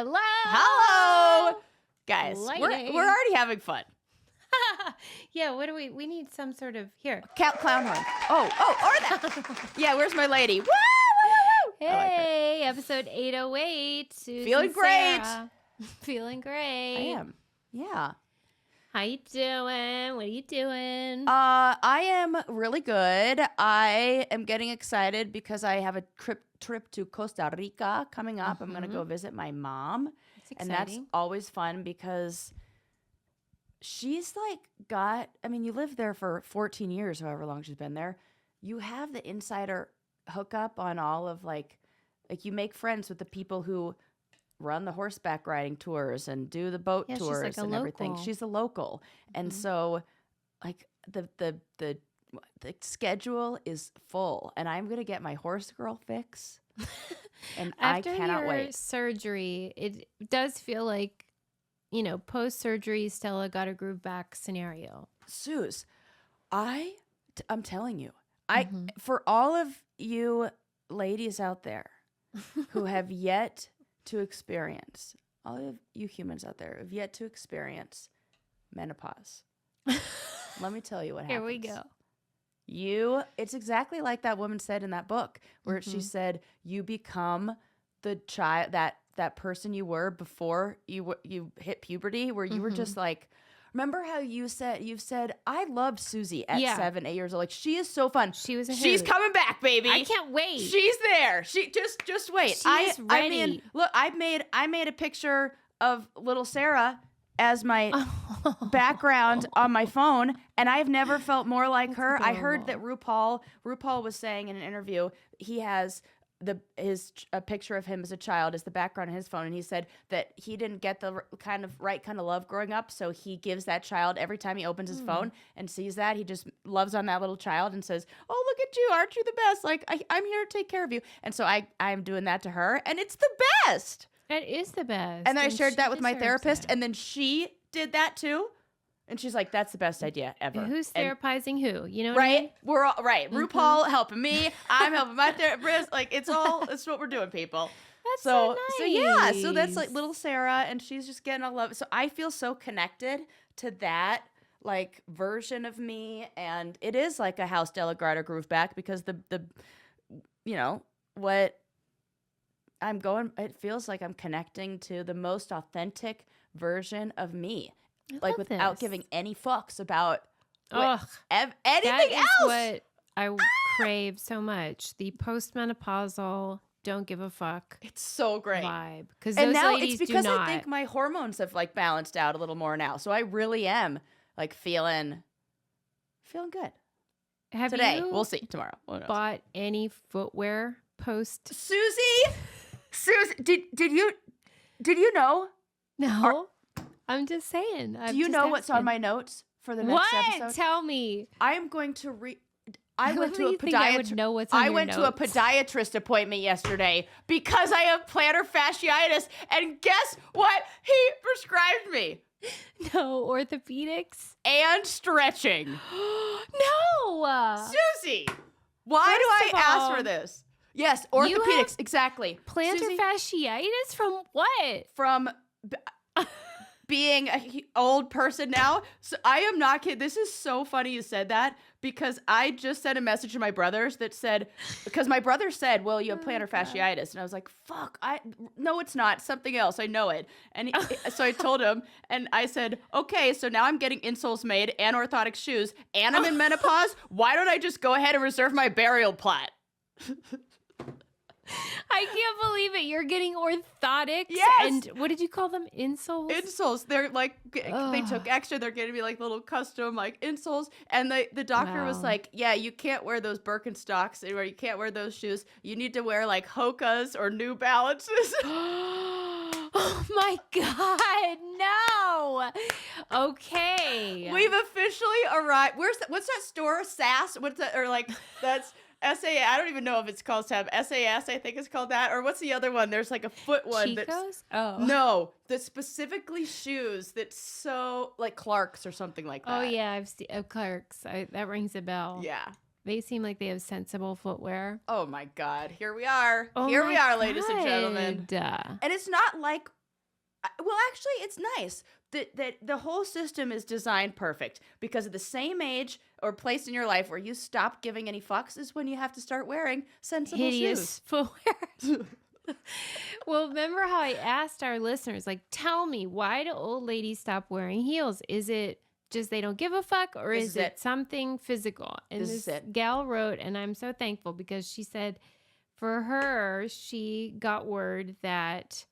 Hello. Hello. Guys, we're Lighting. already having fun. Yeah, what do we need some sort of here. Clown horn. Oh, or that. Yeah, where's my lady? Woo, woo, woo. Hey, episode 808. Susie Feeling great. Sarah. Feeling great. I am. Yeah. How you doing? What are you doing? I am really good. I am getting excited because I have a trip to Costa Rica coming up. I'm going to go visit my mom. That's exciting. And that's always fun because she's you live there for 14 years, however long she's been there. You have the insider hookup on all of you make friends with the people who run the horseback riding tours and do the boat tours and everything. She's a local. And so the schedule is full and I'm going to get my horse girl fix. And I cannot wait. After surgery, it does feel like, post-surgery Stella got a groove back scenario. Suze, I'm telling you, for all of you ladies out there who have yet to experience, all of you humans out there have yet to experience menopause. Let me tell you what happens. Here we go. It's exactly like that woman said in that book where she said, you become the child, that person you were before you hit puberty, where you were just remember how you've said, I loved Susie at 7, 8 years old. Like, she is so fun. She's coming back, baby. I can't wait. She's there. She just wait. She's ready. I mean, look, I made a picture of little Sarah as my background on my phone, and I've never felt more like her. Adorable. I heard that RuPaul was saying in an interview he has a picture of him as a child as the background on his phone, and he said that he didn't get the right kind of love growing up, so he gives that child every time he opens his phone and sees that, he just loves on that little child and says, oh, look at you, aren't you the best? Like, I'm here to take care of you. And so I'm doing that to her, and it's the best. It is the best. And then I shared that with my therapist, and then she did that too. And she's like, that's the best idea ever. Who's therapizing who? You know what right? I mean? We're all right. RuPaul helping me. I'm helping my therapist. It's what we're doing, people. That's so nice. So yeah. So that's little Sarah, and she's just getting all love. So I feel so connected to that version of me, and it is like a House Delagarda groove back because the what I'm going. It feels like I'm connecting to the most authentic version of me. Without giving any fucks about anything that is else. What I crave so much. The postmenopausal, don't give a fuck. It's so great vibe. Because and those now ladies it's because do not. I think my hormones have balanced out a little more now. So I really am feeling good. Have today. You we'll see tomorrow. Bought any footwear post? Susie, did you know? No. I'm just saying. Do you know what's on my notes for the next episode? What? Tell me. I am going to read. I went to a podiatrist appointment yesterday because I have plantar fasciitis, and guess what? He prescribed me. No, orthopedics and stretching. No, Susie, why do I ask for this? Yes, orthopedics, exactly. Plantar fasciitis from what? From being an old person now. So I am not kidding. This is so funny you said that because I just sent a message to my brothers that said, because my brother said, well, you have plantar fasciitis. And I was like, fuck, no, it's not. Something else. I know it. And so I told him, and I said, okay, so now I'm getting insoles made and orthotic shoes and I'm in menopause. Why don't I just go ahead and reserve my burial plot? I can't believe it. You're getting orthotics. Yes. And what did you call them? Insoles? Insoles. They're they took extra. They're going to be little custom insoles. And the doctor was like, yeah, you can't wear those Birkenstocks or you can't wear those shoes. You need to wear Hoka's or New Balances. Oh my God, no. Okay. We've officially arrived. What's that store? SAS? What's that? Or that's... SAS, I don't even know if it's called SAS, I think it's called that. Or what's the other one? There's a foot one. Chico's? Oh. No, that's specifically shoes that's so, Clark's or something like that. Oh, yeah, I've seen Clark's. That rings a bell. Yeah. They seem like they have sensible footwear. Oh, my God. Here we are. Here we are, ladies and gentlemen. And it's not Well, actually, it's nice that the whole system is designed perfect because at the same age or place in your life where you stop giving any fucks is when you have to start wearing sensible Hideous shoes. footwear. Well, remember how I asked our listeners, like, tell me, why do old ladies stop wearing heels? Is it just they don't give a fuck, or This is is it it. something physical? And This is this it. gal wrote, and I'm so thankful because she said for her, she got word that,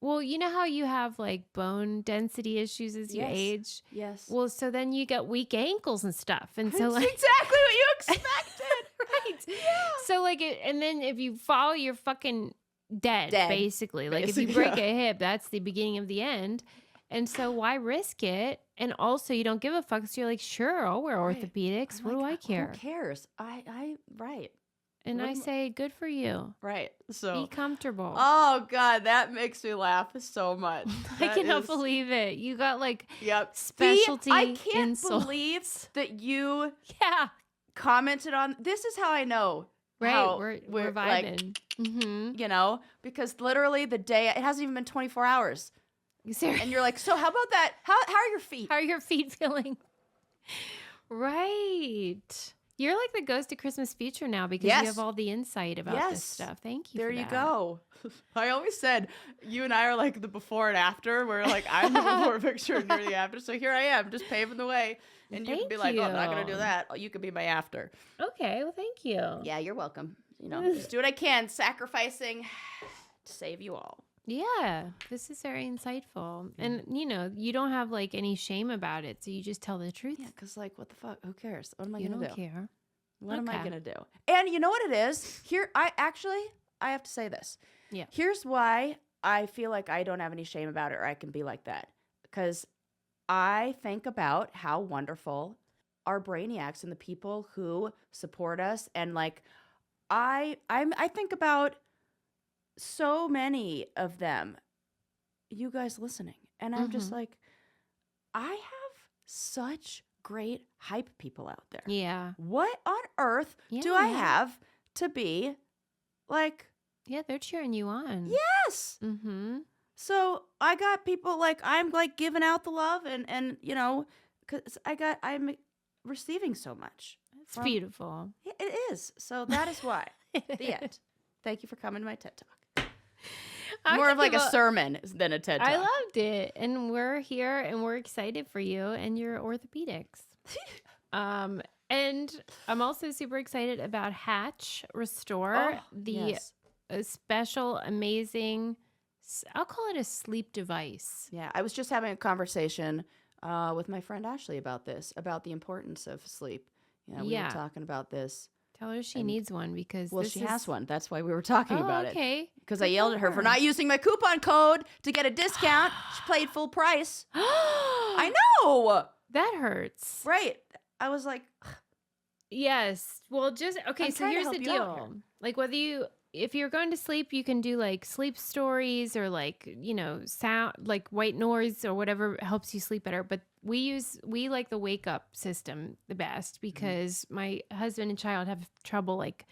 well, you know how you have like bone density issues as you Yes. age? Yes. Well, so then you get weak ankles and stuff. And so That's like exactly what you expected. right. Yeah. So like and then if you fall, you're fucking dead. Basically. Like if you Basically, break a hip, that's the beginning of the end. And so why risk it? And also you don't give a fuck. So you're like, sure, I'll wear Right. orthopedics. I'm What do I like, care? Who cares? Right. And What I am- say, good for you. Right. Be So comfortable. oh God, that makes me laugh so much. I That cannot is- believe it. You got like Yep. specialty See, I can't insoles. believe that you Yeah. commented on this is how I know. Right. how We're like, vibing. Mm-hmm. you know, because literally the day it hasn't even been 24 hours. And you're like, so how about that? How are your feet? How are your feet feeling? Right. You're like the ghost of Christmas future now because Yes. you have all the insight about this Yes. stuff. Thank you. There for you that. go. I always said you and I are like the before and after. We're like, I'm the before picture and you're the after. So here I am, just paving the way. And you can Thank be like, oh, I'm not going to you. do that. You could be my after. Okay. Well, thank you. Yeah, you're welcome. You know, just do what I can, sacrificing to save you all. Yeah. This is very insightful. And, you know, you don't have like any shame about it. So you just tell the truth. Yeah, because like, what the fuck? Who cares? What am I You going to don't do? care. What am I Okay. going to do? And you know what it is? Here, I have to say this. Yeah. Here's why I feel like I don't have any shame about it or I can be like that. Because I think about how wonderful our brainiacs and the people who support us. And like, I think about so many of them, you guys listening. And I'm just like, I have such great hype people out there. Yeah. What on earth do I Yeah. have to be like, Yeah. They're cheering you on. yes. Mm-hmm. So I got people like, I'm like giving out the love and you know, because I'm receiving so much. It's beautiful. It is. So that is why. The end. Thank you for coming to my TED Talk. I'm More of like thinking a about- sermon than a TED Talk. I loved it. And we're here and we're excited for you and your orthopedics. And I'm also super excited about Hatch Restore, yes. special, amazing, I'll call it a sleep device. Yeah, I was just having a conversation with my friend Ashley about this, about the importance of sleep. You know, we were talking about this. Tell her she And- needs one because Well, this she is... has one. That's why we were talking about it. Okay. Because I yelled at her for not using my coupon code to get a discount. She played full price. I know. That hurts. Right. I was like, Yes. Well, just okay. I'm So trying to here's the help you out deal. Like if you're going to sleep, you can do like sleep stories or like, you know, sound like white noise or whatever helps you sleep better. But we like the wake up system the best because my husband and child have trouble like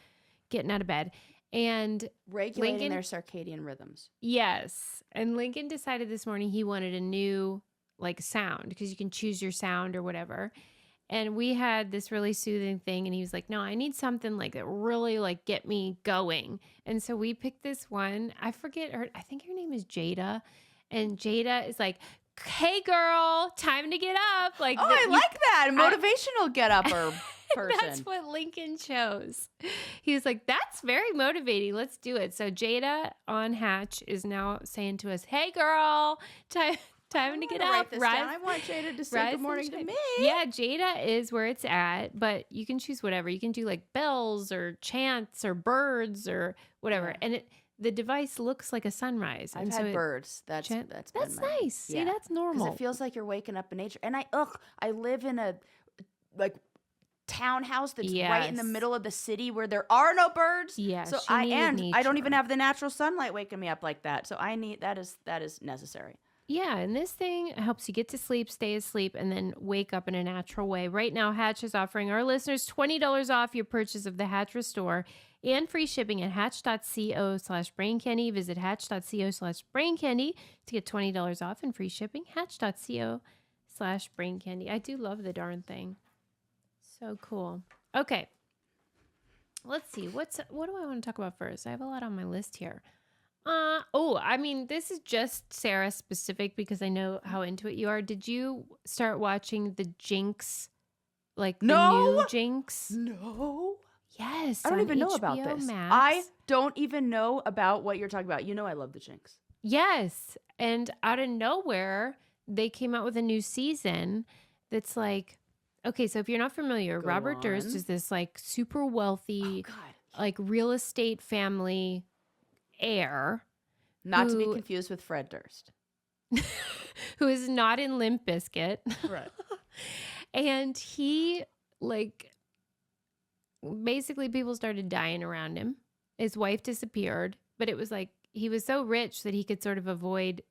getting out of bed. And regulating Lincoln- their circadian rhythms. yes. And Lincoln decided this morning he wanted a new like sound because you can choose your sound or whatever. And we had this really soothing thing and he was like, no, I need something like that really like get me going. And so we picked this one. I forget her. I think her name is Jada. And Jada is like, hey girl, time to get up. Like, Oh, I like that. Motivational get-upper person. that's what Lincoln chose. He was like, that's very motivating. Let's do it. So Jada on Hatch is now saying to us, hey girl, time to get Write up. this Rise- down. I want Jada to say rise good and morning to shine. me. Yeah, Jada is where it's at, but you can choose whatever. You can do like bells or chants or birds or whatever. Yeah. And the device looks like a sunrise. I've and had so birds. That's been that's my- nice. See, yeah. that's Because normal. it feels like you're waking up in nature. And I live in a like townhouse that's right in the Yes. middle of the city where there are no birds. Yeah, So she I needed don't even nature. have the natural sunlight waking me up like that. So I need that is necessary. Yeah, and this thing helps you get to sleep, stay asleep, and then wake up in a natural way. Right now, Hatch is offering our listeners $20 off your purchase of the Hatch Restore. and free shipping at hatch.co/braincandy. Visit hatch.co/braincandy to get $20 off and free shipping. Hatch.co/braincandy. I do love the darn thing. So cool. Okay. Let's see. What do I want to talk about first? I have a lot on my list here. This is just Sarah specific because I know how into it you are. Did you start watching the Jinx, like the new Jinx? No. Yes. I don't even know about HBO this. Max. I don't even know about what you're talking about. You know I love the Jinx. Yes. And out of nowhere, they came out with a new season that's like, okay, so if you're not familiar, Go Robert on. Durst is this like super wealthy, Oh, God. like real estate family heir. Not to be confused with Fred Durst. Who is not in Limp Bizkit. Right. And he, like, basically people started dying around him. His wife disappeared, but it was like he was so rich that he could sort of avoid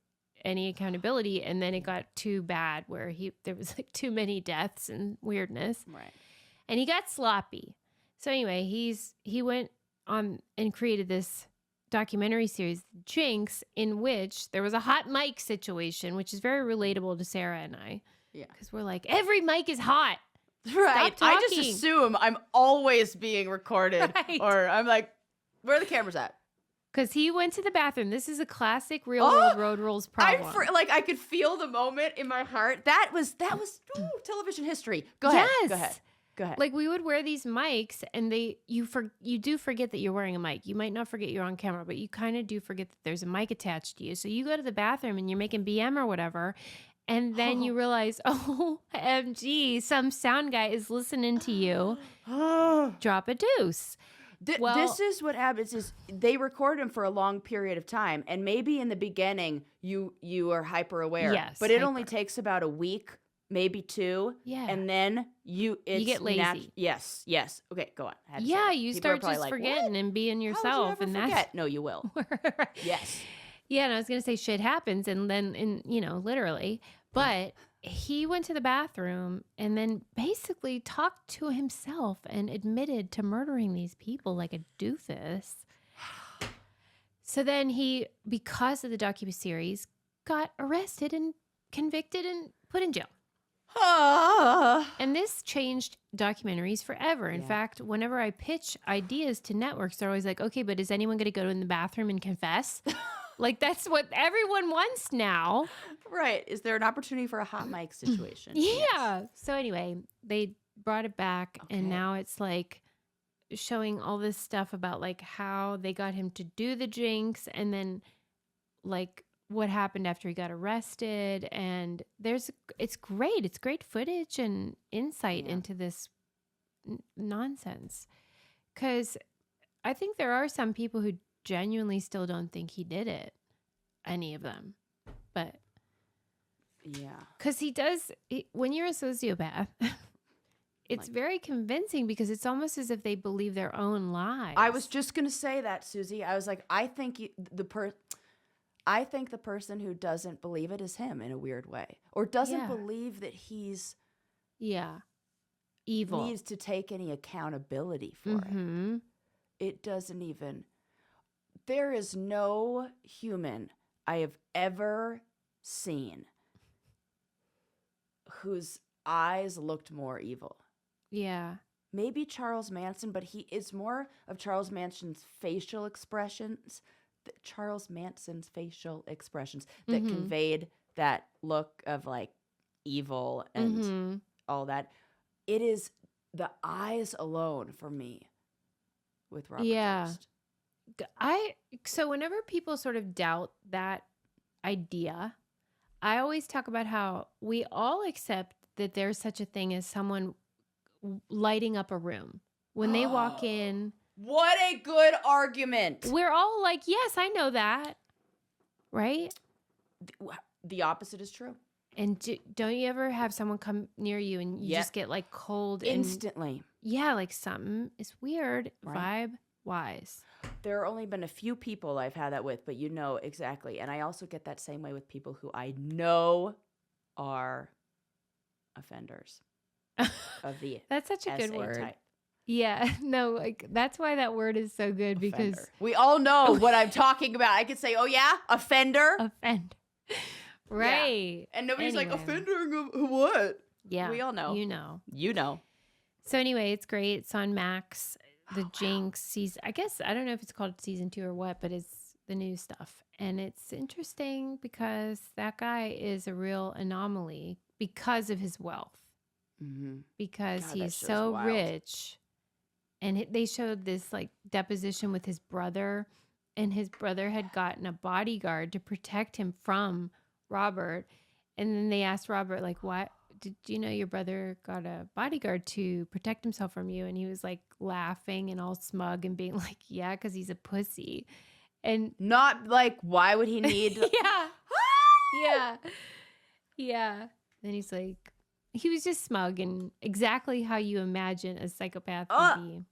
any accountability. And then it got too bad where there was like too many deaths and weirdness. Right. And he got sloppy. So anyway, he went on and created this documentary series, Jinx, in which there was a hot mic situation, which is very relatable to Sarah and I. Yeah. Because we're like, every mic is hot. Right. Stop I just talking. assume I'm always being recorded. Right. Or I'm like, where are the cameras at? Because he went to the bathroom. This is a classic real world road rules problem. I could feel the moment in my heart. That was television history. Go ahead. Go ahead. Like we would wear these mics and you do forget that you're wearing a mic. You might not forget you're on camera, but you kind of do forget that there's a mic attached to you. So you go to the bathroom and you're making BM or whatever. And then you realize, OMG, some sound guy is listening to you. Drop a deuce. This is what happens is they record him for a long period of time. And maybe in the beginning you are hyper aware. Yes, but it only takes about a week, maybe 2. Yeah. And then you get lazy. Yes. Okay, go on. I had to say Yeah, that. you People start are probably just like, forgetting "What? and being How yourself. would you ever forget?" No, you will. Yes. Yeah, and I was going to say shit happens and then, literally. But he went to the bathroom and then basically talked to himself and admitted to murdering these people like a doofus. So then he, because of the docuseries, got arrested and convicted and put in jail. And this changed documentaries forever. In fact, whenever I pitch ideas to networks, they're always like, okay, but is anyone going to go in the bathroom and confess? Like, that's what everyone wants now. Right. Is there an opportunity for a hot mic situation? Yeah. Yes. So anyway, they brought it back and now it's like showing all this stuff about like how they got him to do the Jinx and then like what happened after he got arrested. And it's great. It's great footage and insight into this nonsense. 'Cause I think there are some people who genuinely still don't think he did it. Any of them. But yeah. Because when you're a sociopath, it's very convincing because it's almost as if they believe their own lies. I was just going to say that, Susie. I was like, I think the person who doesn't believe it is him in a weird way. Or doesn't believe that he's evil. Needs to take any accountability for it. It doesn't even... There is no human I have ever seen whose eyes looked more evil. Yeah. Maybe Charles Manson, but he is more of Charles Manson's facial expressions. Charles Manson's facial expressions that conveyed that look of like evil and all that. It is the eyes alone for me with Robert Durst. So whenever people sort of doubt that idea, I always talk about how we all accept that there's such a thing as someone lighting up a room. When they walk in. What a good argument. We're all like, yes, I know that. Right? The opposite is true. And don't you ever have someone come near you and you just get like cold instantly? Like something is weird, vibe wise. There have only been a few people I've had that with, but you know exactly. And I also get that same way with people who I know are offenders of the That's such a good SA word. type. Yeah, no, like that's why that word is so good because Offender. We all know what I'm talking about. I could say, oh yeah, offender. offend. Right. And nobody's like, Anyway. offending what? Yeah. We all know. You know. You know. So anyway, it's great. It's on Max. The Jinx season. I guess I don't know if it's called season 2 or what, but it's the new stuff. And it's interesting because that guy is a real anomaly because of his wealth. Mm-hmm. Because God, that he's show's so wild. rich. And they showed this like deposition with his brother, and his brother had gotten a bodyguard to protect him from Robert. And then they asked Robert, like, why did you know your brother got a bodyguard to protect himself from you? And he was like laughing and all smug and being like, yeah, because he's a pussy. And Not like, why would he need? yeah. Yeah. Yeah. Then he's like, he was just smug and exactly how you imagine a psychopath would be.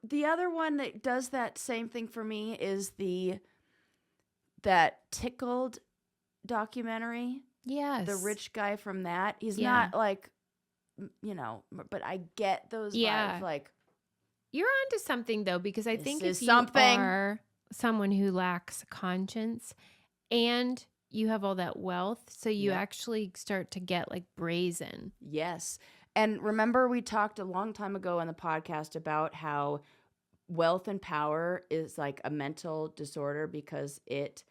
The other one that does that same thing for me is that Tickled documentary. Yes. The rich guy from that. He's Yeah. not like, but I get those Yeah. vibes. Like, You're onto something though, because I This think is if you something. are someone who lacks conscience and you have all that wealth, so you Yep. actually start to get like brazen. yes. And remember, we talked a long time ago on the podcast about how wealth and power is like a mental disorder because it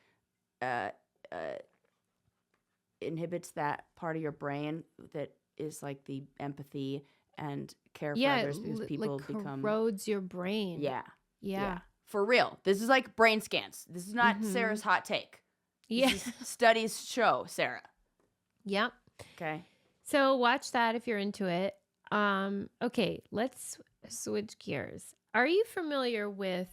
inhibits that part of your brain that is like the empathy and care for Yeah, others because people like become corrodes your brain. yeah. Yeah. For real. This is like brain scans. This is not Mhm. Sarah's hot take. Yeah. This is studies show, Sarah. Yep. Okay. So watch that if you're into it. Okay, let's switch gears. Are you familiar with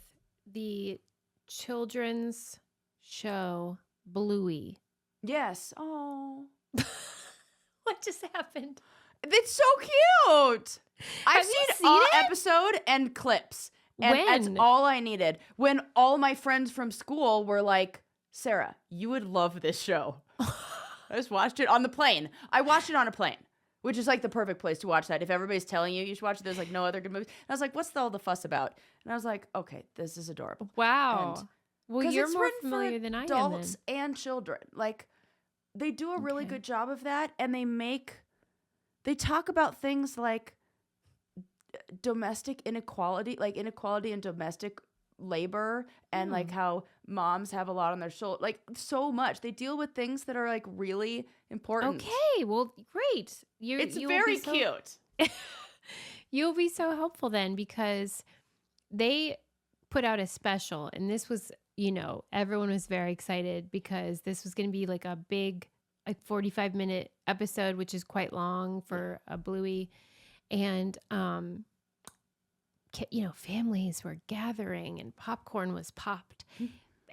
the children's show Bluey? Yes. Oh. What just happened? It's so cute. I've Have you seen all seen it? episode and clips. And that's When? all I needed. When all my friends from school were like, Sarah, you would love this show. I just watched it on the plane. I watched it on a plane, which is like the perfect place to watch that. If everybody's telling you should watch it, there's like no other good movies. And I was like, what's all the fuss about? And I was like, okay, this is adorable. Wow. And- Well, 'Cause you're it's more written for familiar than I am. Adults Then. and children. Like, they do a really Okay. good job of that. And they talk about things like domestic inequality, like inequality in domestic labor, and like how moms have a lot on their shoulder, like so much. They deal with things that are like really important. Okay. Well, great. It's you'll very be so- cute. You'll be so helpful then because they put out a special, and this was, everyone was very excited because this was going to be like a big, like 45-minute episode, which is quite long for a Bluey. And, families were gathering and popcorn was popped.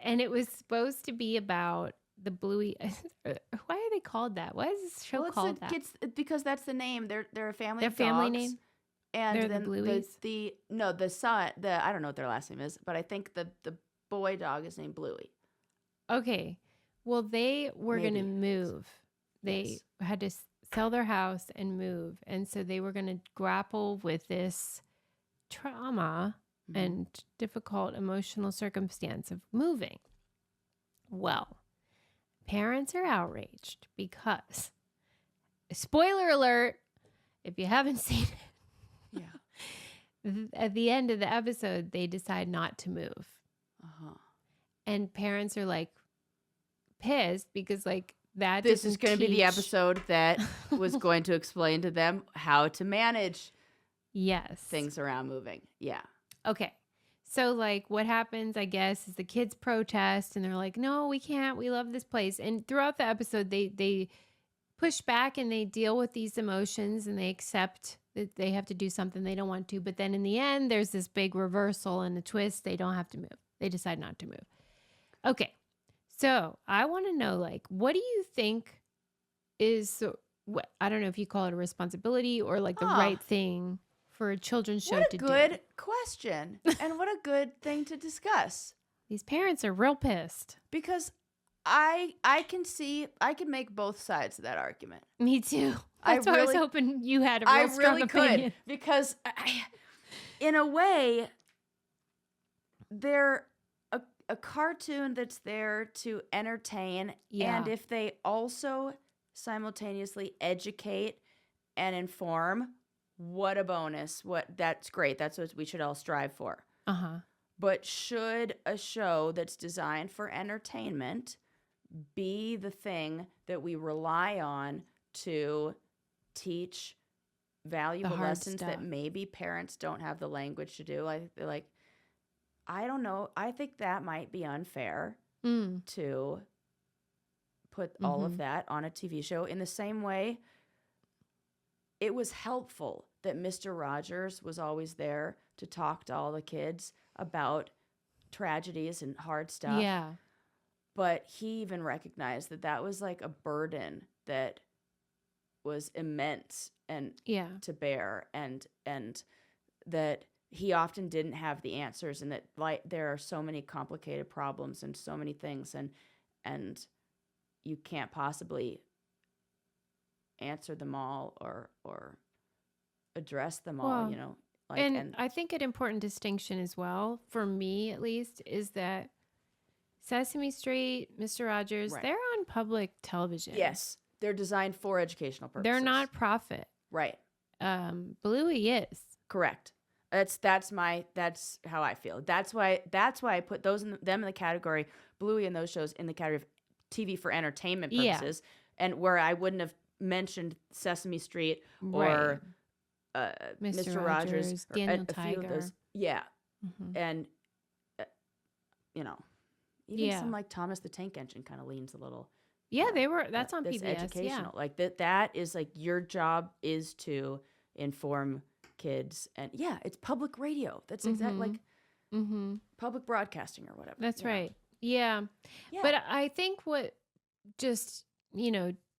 And it was supposed to be about the Bluey. Why are they called that? Why is this show called that? It's because that's the name. They're a family. Their of family dogs. name? And They're the then Blueys? the son, I don't know what their last name is, but I think the boy dog is named Bluey. Okay. Well, they were going to Maybe. move. They Yes. had to sell their house and move. And so they were going to grapple with this trauma Mhm. and difficult emotional circumstance of moving. Well, parents are outraged because, spoiler alert, if you haven't seen it, Yeah. at the end of the episode, they decide not to move. Uh-huh. And parents are like pissed because like that This is doesn't going to be the teach- episode that was going to explain to them how to manage Yes. things around moving. Yeah. Okay. So like what happens, I guess, is the kids protest and they're like, no, we can't. We love this place. And throughout the episode, they push back and they deal with these emotions and they accept that they have to do something they don't want to. But then in the end, there's this big reversal and a twist. They don't have to move. They decide not to move. Okay. So I want to know, like, what do you think is, what, I don't know if you call it a responsibility or like the Huh. right thing for a children's show What to a do? good question. And what a good thing to discuss. These parents are real pissed. Because I can make both sides of that argument. Me too. That's why I was hoping you had a real strong opinion. could, because in a way, they're a cartoon that's there to entertain. Yeah. And if they also simultaneously educate and inform, what a bonus. That's great. That's what we should all strive for. But should a show that's designed for entertainment be the thing that we rely on to teach valuable lessons that maybe parents don't have the language to do? I don't know. I think that might be unfair to put all of that on a TV show. In the same way, it was helpful that Mr. Rogers was always there to talk to all the kids about tragedies and hard stuff. Yeah. But he even recognized that was like a burden that was immense and to bear, and that he often didn't have the answers, and that there are so many complicated problems and so many things, and you can't possibly answer them all or address them all, and I think an important distinction as well, for me at least, is that Sesame Street, Mr. Rogers, they're on public television. Yes, they're designed for educational purposes. They're not profit. Right. Bluey is. Correct. That's how I feel. That's why I put them in the category, Bluey and those shows in the category of TV for entertainment purposes, and where I wouldn't have mentioned Sesame Street or Mr. Rogers, Daniel a Tiger. few of those. Yeah. And even some like Thomas the Tank Engine kind of leans a little. Yeah, that's on PBS. Educational. Like that is like your job is to inform kids, and it's public radio. That's exactly public broadcasting or whatever. That's right. Yeah. But I think what just,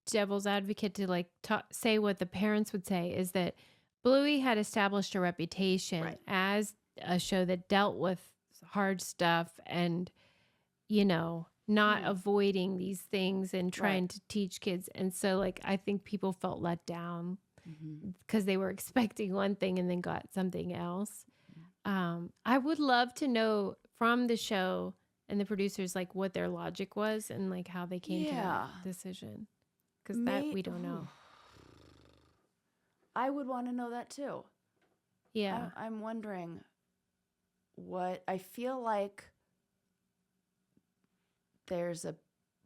devil's advocate to say what the parents would say is that Bluey had established a reputation as a show that dealt with hard stuff and, not avoiding these things and trying to teach kids. And so I think people felt let down because they were expecting one thing and then got something else. I would love to know from the show and the producers, what their logic was and how they came to that decision. Because that we don't know. I would want to know that too. Yeah. I'm wondering what I feel like there's a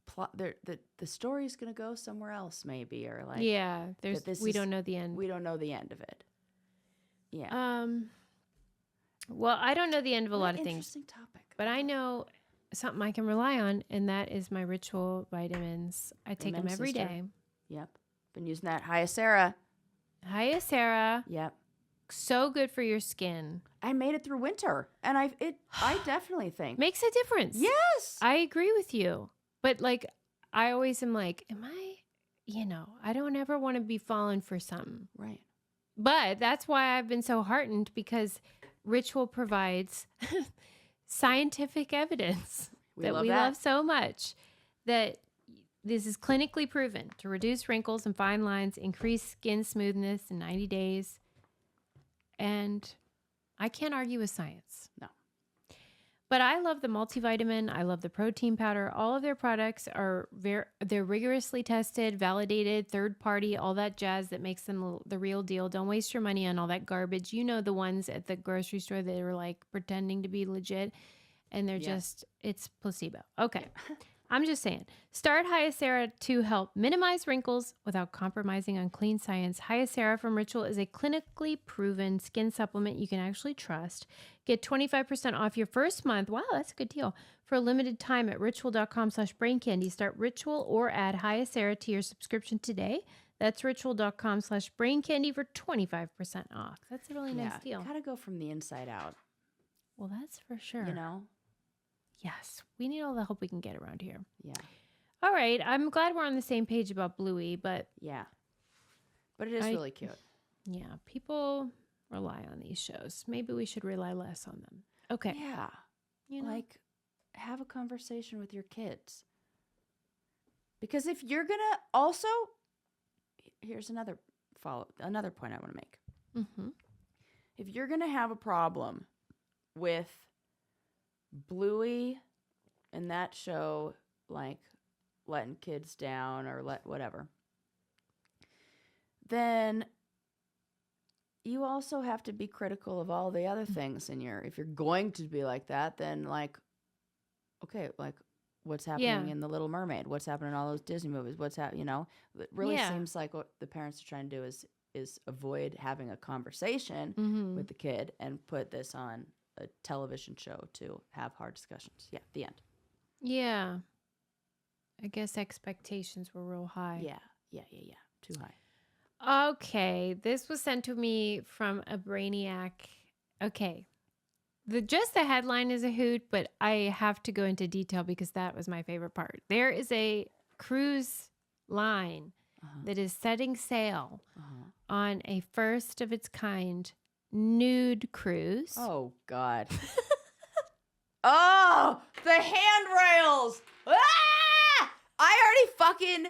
plot there that the story's going to go somewhere else maybe, or we don't know the end. We don't know the end of it. Yeah. Well, I don't know the end of a lot of things. Interesting topic. But I know something I can rely on, and that is my ritual vitamins. I take them every day. Yep. Been using that Hyacera. Yep. So good for your skin. I made it through winter, and I definitely think makes a difference. Yes. I agree with you. But I always am am I, I don't ever want to be falling for something. Right. But that's why I've been so heartened, because Ritual provides scientific evidence we love so much, that this is clinically proven to reduce wrinkles and fine lines, increase skin smoothness in 90 days. And I can't argue with science. No. But I love the multivitamin. I love the protein powder. All of their products are they're rigorously tested, validated, third party, all that jazz that makes them the real deal. Don't waste your money on all that garbage. The ones at the grocery store that are pretending to be legit, and they're just, it's placebo. Okay. I'm just saying. Start Hyacera to help minimize wrinkles without compromising on clean science. Hyacera from Ritual is a clinically proven skin supplement you can actually trust. Get 25% off your first month. Wow, that's a good deal. For a limited time at ritual.com/braincandy. Start Ritual or add Hyacera to your subscription today. That's ritual.com/braincandy for 25% off. That's a really nice deal. Gotta go from the inside out. Well, that's for sure. Yes, we need all the help we can get around here. Yeah. All right. I'm glad we're on the same page about Bluey, but... Yeah. But it is really cute. Yeah. People rely on these shows. Maybe we should rely less on them. Okay. Yeah. Have a conversation with your kids. Because if you're going to... Also, here's another point I want to make. Mm-hmm. If you're going to have a problem with Bluey and that show, like letting kids down or whatever, then you also have to be critical of all the other things in if you're going to be like that, then like, okay, like what's happening in The Little Mermaid? What's happening in all those Disney movies? What's happening, it really seems like what the parents are trying to do is avoid having a conversation with the kid and put this on a television show to have hard discussions. Yeah, the end. Yeah. I guess expectations were real high. Yeah. Too high. Okay, this was sent to me from a brainiac. Okay, just the headline is a hoot, but I have to go into detail because that was my favorite part. There is a cruise line that is setting sail on a first of its kind nude cruise. Oh, God. Oh, the handrails. Ah! I already fucking...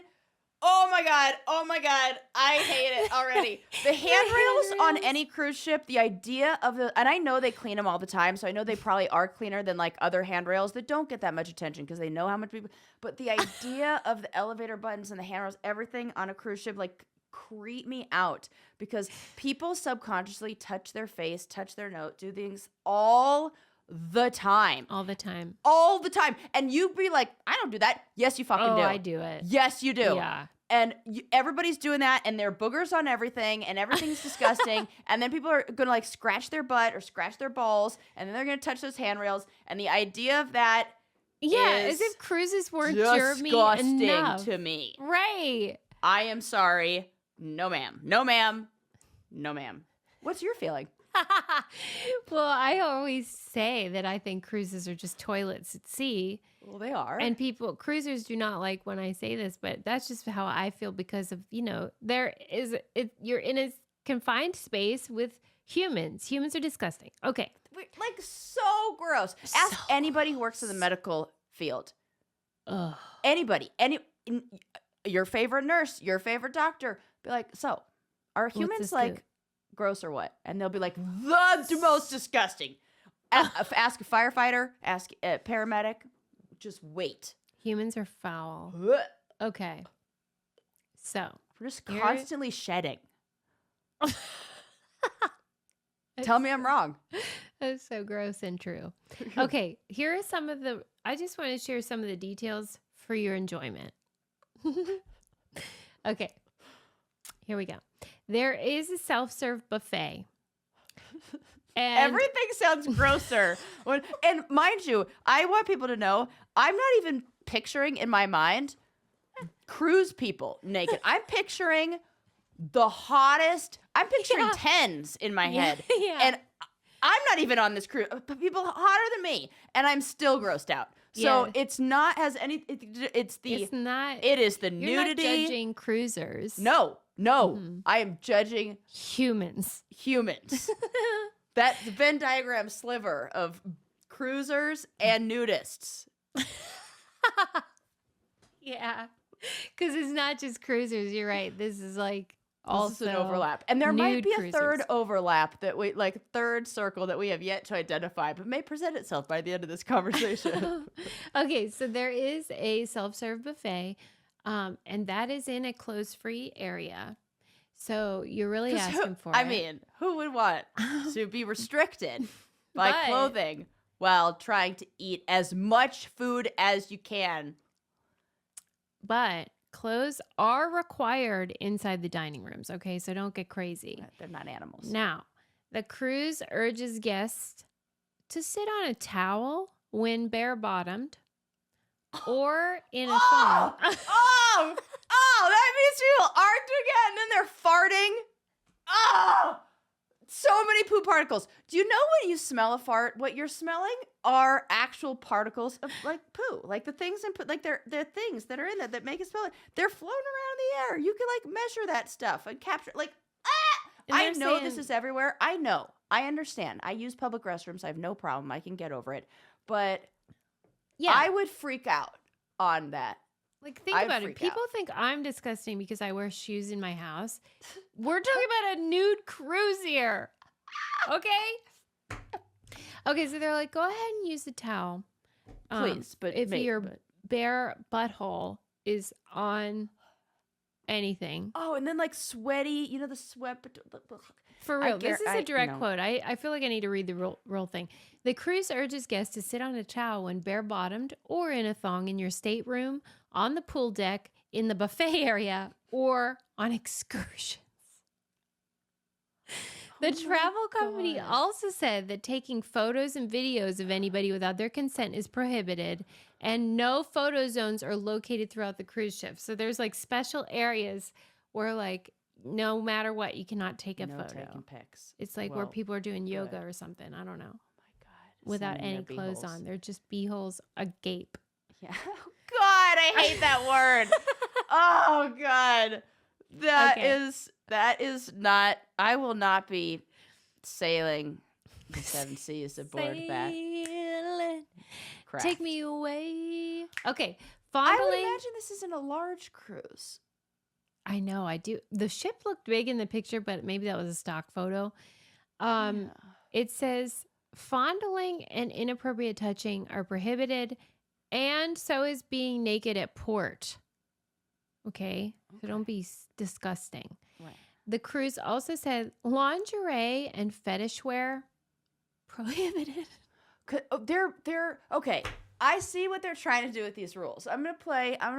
Oh my God. I hate it already. The handrails on any cruise ship, the idea of and I know they clean them all the time, so I know they probably are cleaner than like other handrails that don't get that much attention because they know how much people, but the idea of the elevator buttons and the handrails, everything on a cruise ship, like creep me out because people subconsciously touch their face, touch their nose, do things all the time. All the time. And you be like, I don't do that. Yes, you fucking do. I do it. Yes, you do. Yeah. And everybody's doing that, and there are boogers on everything, and everything's disgusting. And then people are going to like scratch their butt or scratch their balls, and then they're going to touch those handrails. And the idea of that as if cruises weren't germy enough to me. Right. I am sorry. No, ma'am. No, ma'am. No, ma'am. What's your feeling? Well, I always say that I think cruises are just toilets at sea. Well, they are. And cruisers do not like when I say this, but that's just how I feel because of, you're in a confined space with humans. Humans are disgusting. Okay. Like so gross. Ask anybody who works in the medical field. Ugh. Anybody. Your favorite nurse, your favorite doctor. Be like, so are humans like gross or what? And they'll be like, the most disgusting. Ask a firefighter, ask a paramedic. Just wait. Humans are foul. Okay. So we're just constantly shedding. Tell me I'm wrong. That's so gross and true. Okay. Here are I just want to share some of the details for your enjoyment. Okay. Here we go. There is a self-serve buffet. And everything sounds grosser. And mind you, I want people to know, I'm not even picturing in my mind cruise people naked. I'm picturing the hottest. I'm picturing tens in my head. Yeah. And I'm not even on this cruise. But people hotter than me. And I'm still grossed out. So it's not has any. It's not. It is the nudity. You're not judging cruisers. No. I am judging humans. That Venn diagram sliver of cruisers and nudists. Yeah, because it's not just cruisers. You're right. This is like also an overlap, and there might be cruisers. A third overlap third circle that we have yet to identify, but may present itself by the end of this conversation. Okay, so there is a self-serve buffet, and that is in a clothes-free area. So you're really asking for it. I mean, who would want to be restricted by clothing while trying to eat as much food as you can? But clothes are required inside the dining rooms, okay? So don't get crazy. They're not animals. Now, the cruise urges guests to sit on a towel when bare-bottomed or in a phone. That means people aren't doing it, and then they're farting. Oh, so many poop particles. Do you know when you smell a fart, what you're smelling are actual particles of like poo, like the things they're things that are in that make it smell. They're floating around in the air. You can like measure that stuff and capture I know this is everywhere. I know. I understand. I use public restrooms. I have no problem. I can get over it. But I would freak out on that. Like, think I'd about it. freak People out. think I'm disgusting because I wear shoes in my house. We're talking about a nude cruise here. Okay? Okay, so they're like, go ahead and use the towel. Please, but if your bare butthole is on anything. Oh, and then like sweaty, the sweat. For real, this is a direct quote. I feel like I need to read the real thing. The cruise urges guests to sit on a towel when bare-bottomed or in a thong in your stateroom, on the pool deck, in the buffet area, or on excursions. The travel company also said that taking photos and videos of anybody without their consent is prohibited, and no photo zones are located throughout the cruise ship. So there's like special areas where like no matter what, you cannot take a photo. Taking pics. It's like where people are doing yoga or something. I don't know. Oh my God. Without any clothes on. They're just beeholes agape. Yeah. God, I hate that word. Oh God. That is not, I will not be sailing the seven seas aboard that. Craft. Take me away. Okay. I would imagine this isn't a large cruise. I know, I do. The ship looked big in the picture, but maybe that was a stock photo. It says fondling and inappropriate touching are prohibited, and so is being naked at port. Okay. So don't be disgusting. Right. The cruise also said lingerie and fetish wear prohibited. They're okay. I see what they're trying to do with these rules. I'm gonna play. I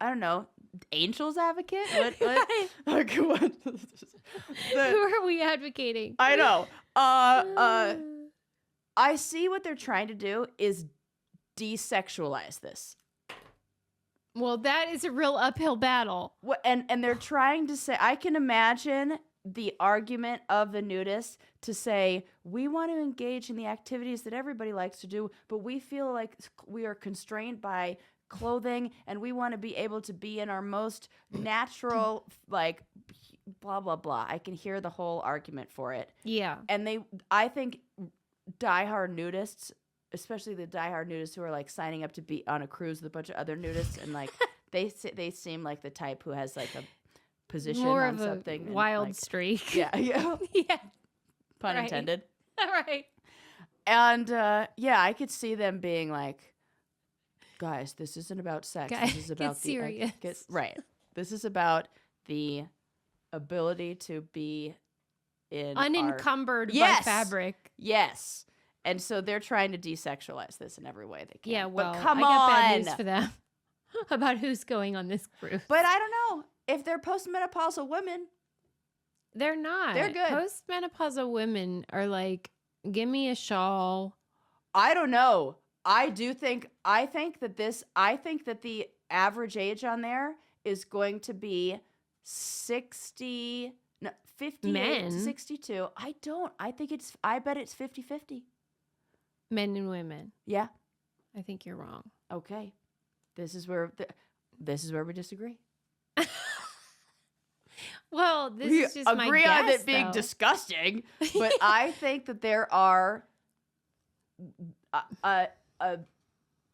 don't know. Angel's advocate? What? Who are we advocating? I know. I see what they're trying to do is desexualize this. Well, that is a real uphill battle. And they're trying to say, I can imagine the argument of the nudists to say, we want to engage in the activities that everybody likes to do, but we feel like we are constrained by clothing and we want to be able to be in our most natural, like, blah, blah, blah. I can hear the whole argument for it. Yeah. And I think diehard nudists, especially the diehard nudists who are like signing up to be on a cruise with a bunch of other nudists, and like they seem like the type who has like a position more on of something, a wild like, streak. Yeah. Yeah. Pun intended. Right. And I could see them being like, guys, this isn't about sex. Guys, this is about get serious. Right. This is about the ability to be in unencumbered by fabric. Yes. And so they're trying to desexualize this in every way they can. Yeah, well, but come I got bad news on. for them about who's going on this cruise. But I don't know. If they're postmenopausal women, they're not. They're good. Postmenopausal women are like, give me a shawl. I don't know. I think that the average age on there is going to be 58 Men. to 62. I bet it's 50-50. Men and women. Yeah. I think you're wrong. Okay. This is where we disagree. Well, this We is just my agree guess, on it being disgusting, but I think that there are a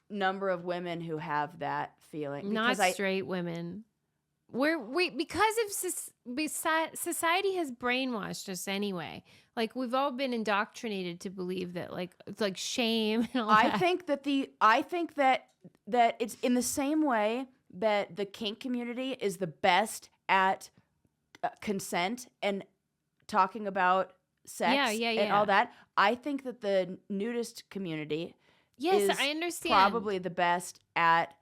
number of women who have that feeling. Not straight women. Because society has brainwashed us anyway. Like we've all been indoctrinated to believe that like it's like shame and all that. I think that it's in the same way that the kink community is the best at consent and talking about sex and all that. I think that the nudist community is I understand. probably the best at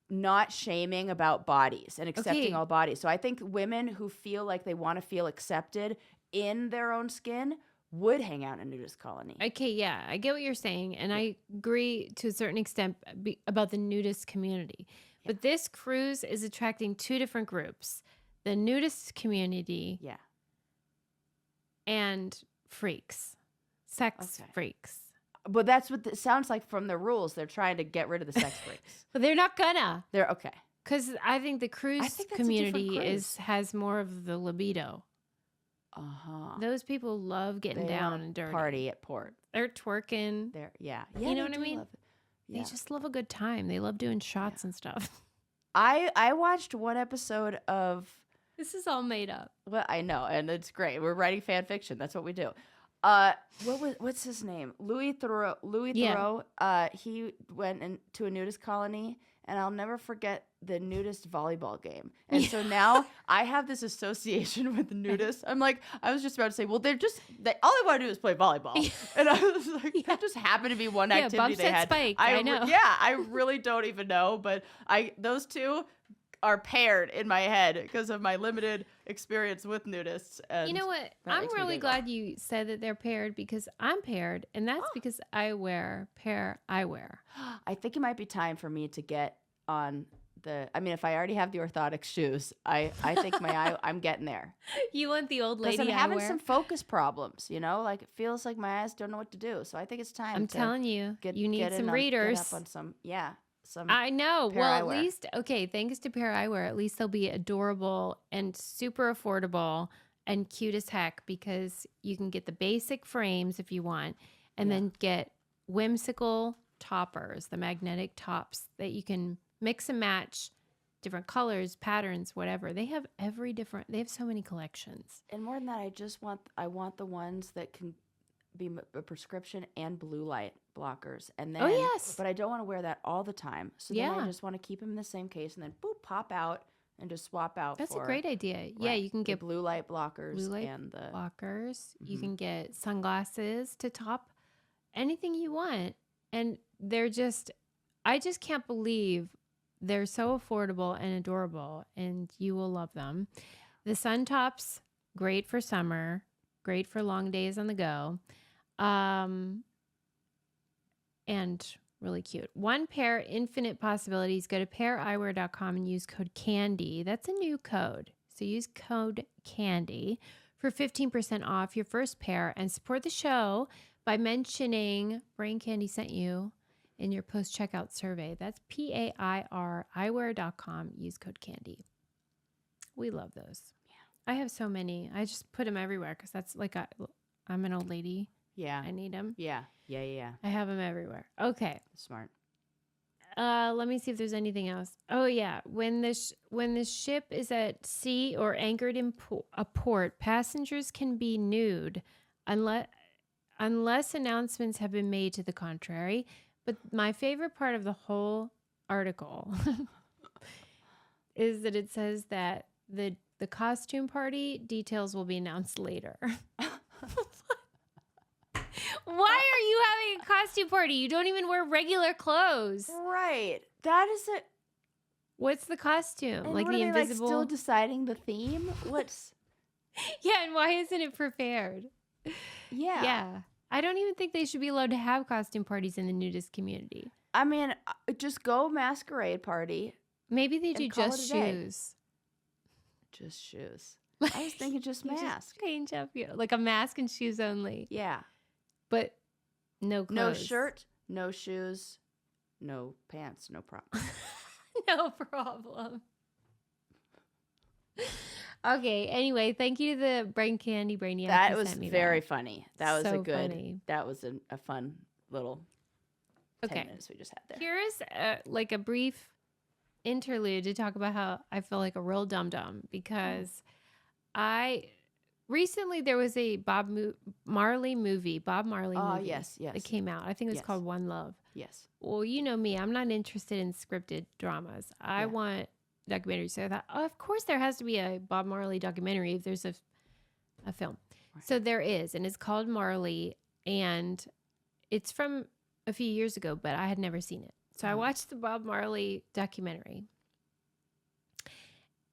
not shaming about bodies and accepting all bodies. So I think women who feel like they want to feel accepted in their own skin would hang out in a nudist colony. Okay, yeah, I get what you're saying, and I agree to a certain extent about the nudist community. Yeah. But this cruise is attracting two different groups. The nudist community and freaks. Sex freaks. But that's what it sounds like from the rules. They're trying to get rid of the sex freaks. But they're not gonna. They're okay. Because I think the cruise community has more of the libido. Those people love getting down and dirty. Party at port. They're twerking. You know what I mean? They just love a good time. They love doing shots and stuff. I watched one episode of. This is all made up. Well, I know, and it's great. We're writing fan fiction. That's what we do. What's his name? Louis Theroux. He went into a nudist colony, and I'll never forget the nudist volleyball game. And so now I have this association with nudists. I'm like, I was just about to say, well, all they want to do is play volleyball. And I was like, that just happened to be one activity they had. Spike. I know. I really don't even know, but those two are paired in my head because of my limited experience with nudists. And you know what? I'm really glad you said that they're paired because I'm paired, and that's because I wear pair eyewear. I think it might be time for me to get on if I already have the orthotic shoes, I think I'm getting there. You want the old lady eyewear? I'm having eyewear? some focus problems, like it feels like my eyes don't know what to do. So I think it's time. I'm telling you, you need some readers. Get up on some, I know. Well, eyewear. At least, thanks to pair eyewear, at least they'll be adorable and super affordable and cute as heck because you can get the basic frames if you want and then get whimsical toppers, the magnetic tops that you can mix and match different colors, patterns, whatever. They have they have so many collections. And more than that, I want the ones that can be a prescription and blue light blockers. And then, but I don't want to wear that all the time. So then I just want to keep them in the same case and then pop out and just swap out. That's a great idea. Right. Yeah, you can get blue light blockers and the blockers. Mm-hmm. You can get sunglasses to top anything you want. And I just can't believe they're so affordable and adorable, and you will love them. The sun tops, great for summer, great for long days on the go, and really cute. One pair, infinite possibilities. Go to paireyewear.com and use code CANDY. That's a new code. So use code CANDY for 15% off your first pair and support the show by mentioning Brain Candy sent you in your post-checkout survey. That's PAIR eyewear.com. Use code CANDY. We love those. Yeah. I have so many. I just put them everywhere because that's like I'm an old lady. Yeah. I need them. Yeah. I have them everywhere. Okay. Smart. Let me see if there's anything else. Oh, yeah. When the ship is at sea or anchored in a port, passengers can be nude unless announcements have been made to the contrary. But my favorite part of the whole article is that it says that the costume party details will be announced later. Why are you having a costume party? You don't even wear regular clothes. Right. That is it. What's the costume? And like what the are they, invisible? Still deciding the theme? What's? Yeah, and why isn't it prepared? Yeah. Yeah. I don't even think they should be allowed to have costume parties in the nudist community. I mean, just go masquerade party. Maybe they do just shoes. Just shoes. I was thinking just mask. Just change up, like a mask and shoes only. Yeah. But no clothes. No shirt, no shoes, no pants, no problem. No problem. Okay, anyway, thank you to the Brain Candy Brainiac. That was very funny. That was funny. That was a fun little 10 minutes we just had there. Here's like a brief interlude to talk about how I feel like a real dum-dum because recently there was a Bob Marley movie. Yes. That came out. I think it was called One Love. Yes. Well, you know me. I'm not interested in scripted dramas. I want documentaries. So I thought, of course there has to be a Bob Marley documentary if there's a film. Right. So there is, and it's called Marley, and it's from a few years ago, but I had never seen it. So I watched the Bob Marley documentary.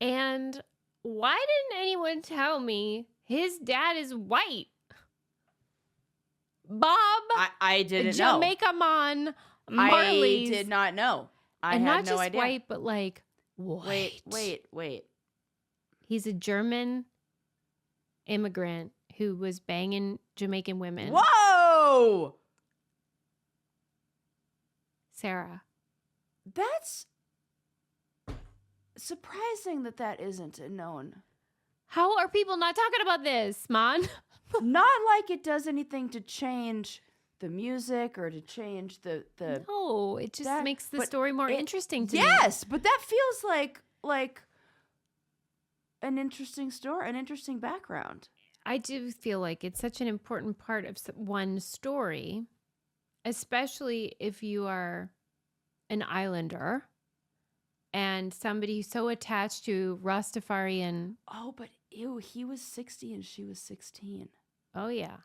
And why didn't anyone tell me his dad is white? Bob, I didn't know. Jamaica Man Marley's. I did not know. I and had not no just idea. white, but like white. Wait. He's a German immigrant who was banging Jamaican women. Whoa! Sarah. That's surprising that isn't known. How are people not talking about this, man? Not like it does anything to change the music or to change the No, it just that, makes the but story more it- interesting to me. yes, but that feels like an interesting story, an interesting background. I do feel like it's such an important part of one story, especially if you are an islander and somebody so attached to Rastafarian. Oh, but ew, he was 60 and she was 16. Oh yeah,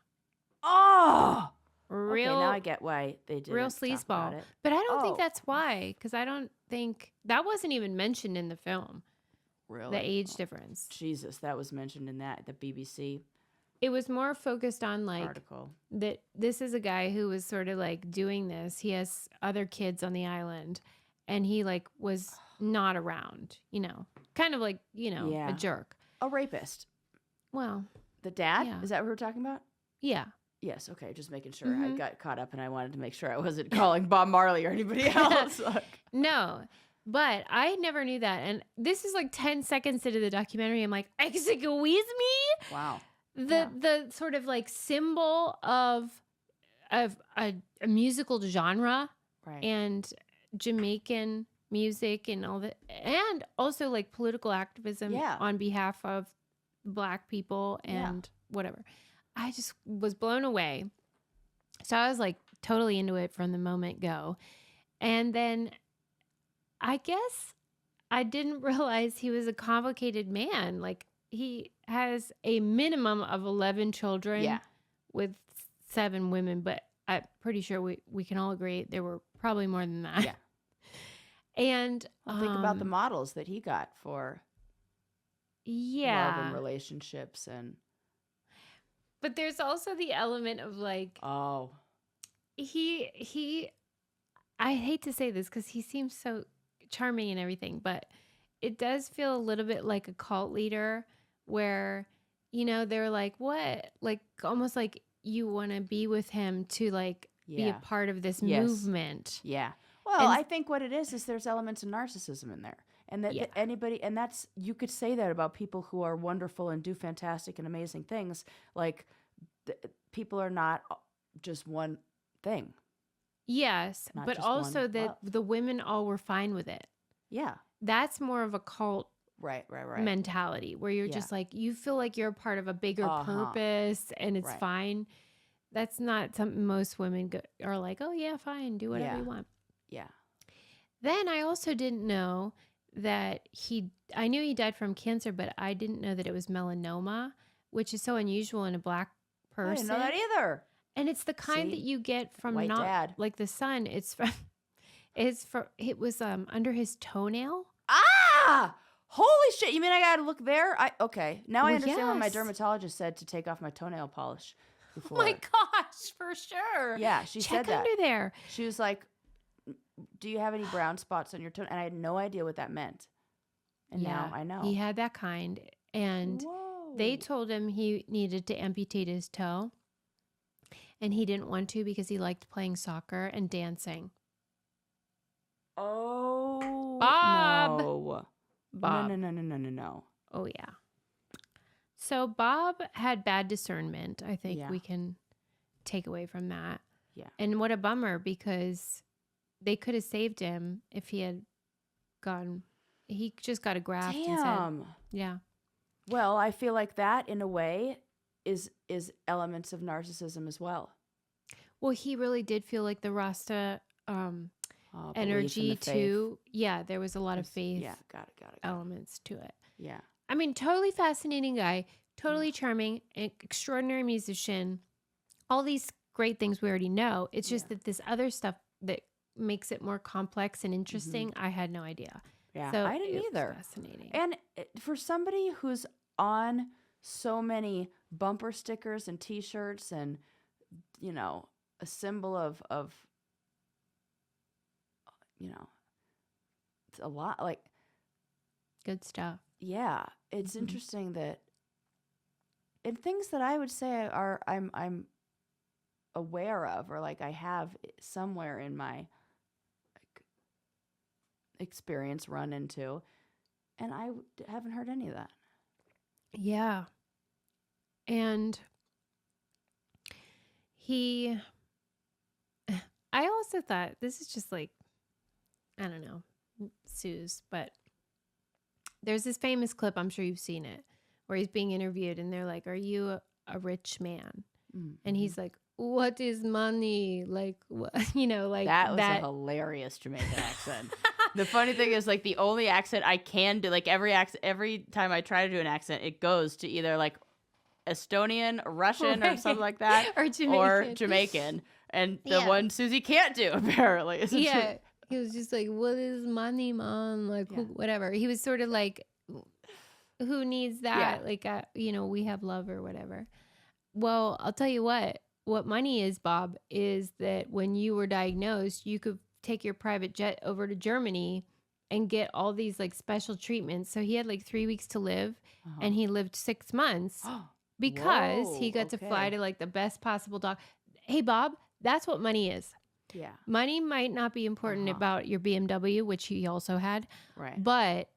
Oh, real. okay, now I get why they did real talk about sleazeball. it. But I don't think Oh. that's why, because I don't think that wasn't even mentioned in the film. Really? The age difference. Jesus, that was mentioned in the BBC It was more focused on like article. that this is a guy who was sort of like doing this. He has other kids on the island and he like was not around, kind of like, Yeah. a jerk. A rapist. Well, The dad? Yeah. Is that what we're talking about? yeah. Yes, okay, just making sure. I Mhm. got caught up and I wanted to make sure I wasn't calling Bob Marley or anybody else. No, but I never knew that. And this is like 10 seconds into the documentary. I'm like, excuse me? Wow. The sort of like symbol of a musical genre Right. and Jamaican music and all that, and also like political activism Yeah. on behalf of Black people and whatever. I just was blown away. So I was like totally into it from the moment go. And then I guess I didn't realize he was a complicated man. Like he has a minimum of 11 children Yeah. with 7 women, but I'm pretty sure we can all agree there were probably more than that. Yeah. And Well, think about the models that he got for love and relationships and but there's also the element of like he I hate to say this because he seems so charming and everything, but it does feel a little bit like a cult leader where they're like, what, like almost like you want to be with him to like be a part of this movement. Yeah. Well, I think what it is there's elements of narcissism in there. And that anybody, and that's, you could say that about people who are wonderful and do fantastic and amazing things. Like, people are not just one thing. Yes, Not but just also one that love. the women all were fine with it. Yeah. That's more of a cult Right. mentality where you're just like, you feel like you're a part of a bigger purpose and it's fine. That's not something most women are like, oh yeah, fine, do whatever you want. Yeah. Then I also didn't know that I knew he died from cancer, but I didn't know that it was melanoma, which is so unusual in a Black person. I didn't know that either. And it's the kind that you get from White not dad. like the sun. It was under his toenail. Ah! Holy shit. You mean I gotta look there? Okay. Now I Well, understand what my yes. dermatologist said to take off my toenail polish before. Oh my gosh, for sure. Yeah, she Check said that. under there. She was like, do you have any brown spots on your toe? And I had no idea what that meant. And now I know. He had that kind. And they told him he needed to amputate his toe. And he didn't want to because he liked playing soccer and dancing. Oh. Bob. No. Bob. No. Oh, yeah. So Bob had bad discernment. I think we can take away from that. Yeah. And what a bummer, because they could have saved him if he had gone. He just got a graft instead. Yeah. Well, I feel like that, in a way, is elements of narcissism as well. Well, he really did feel like the Rasta Belief energy in the faith. too. Yeah, there was a lot of faith got it. elements to it. Yeah. I mean, totally fascinating guy, totally charming, extraordinary musician, all these great things we already know. It's just that this other stuff that makes it more complex and interesting, I had no idea. Yeah, So I didn't either. Fascinating. And for somebody who's on so many bumper stickers and T-shirts and, a symbol of it's a lot, like, Good stuff. yeah, it's interesting that, and things that I would say I'm aware of, or like I have somewhere in my experience run into, and I haven't heard any of that. Yeah. And he also thought this is just like, I don't know, Suze, but there's this famous clip, I'm sure you've seen it, where he's being interviewed and they're like, are you a rich man? Mm-hmm. And he's like, what is money? Like, what? Like that was a hilarious Jamaican accent. The funny thing is, like, the only accent I can do, like, every time I try to do an accent, it goes to either like Estonian, Russian, or something like that, or Jamaican. And the one Susie can't do, apparently. Yeah. He was just like, what is money, man? Like, whatever. He was sort of like, who needs that? Like, we have love or whatever. Well, I'll tell you what money is, Bob, is that when you were diagnosed, you could take your private jet over to Germany and get all these like special treatments. So he had like 3 weeks to live and he lived 6 months because he got to fly to like the best possible Hey, Bob, that's what money is. Yeah. Money might not be important about your BMW, which he also had. Right. But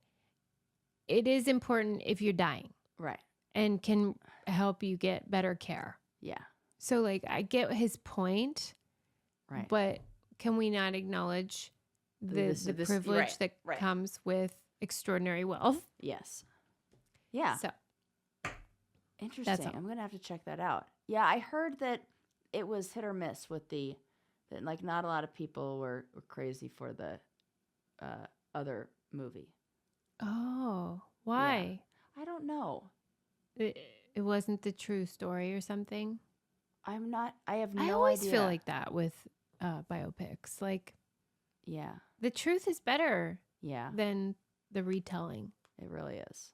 it is important if you're dying. Right. And can help you get better care. Yeah. So, like, I get his point. Right. But can we not acknowledge the privilege that comes with extraordinary wealth? Yes. Yeah. So. Interesting. I'm going to have to check that out. Yeah, I heard that it was hit or miss with that like not a lot of people were crazy for the other movie. Oh, why? Yeah. I don't know. It wasn't the true story or something? I have no idea. I always feel like that with biopics. Like, yeah, the truth is better than the retelling. It really is.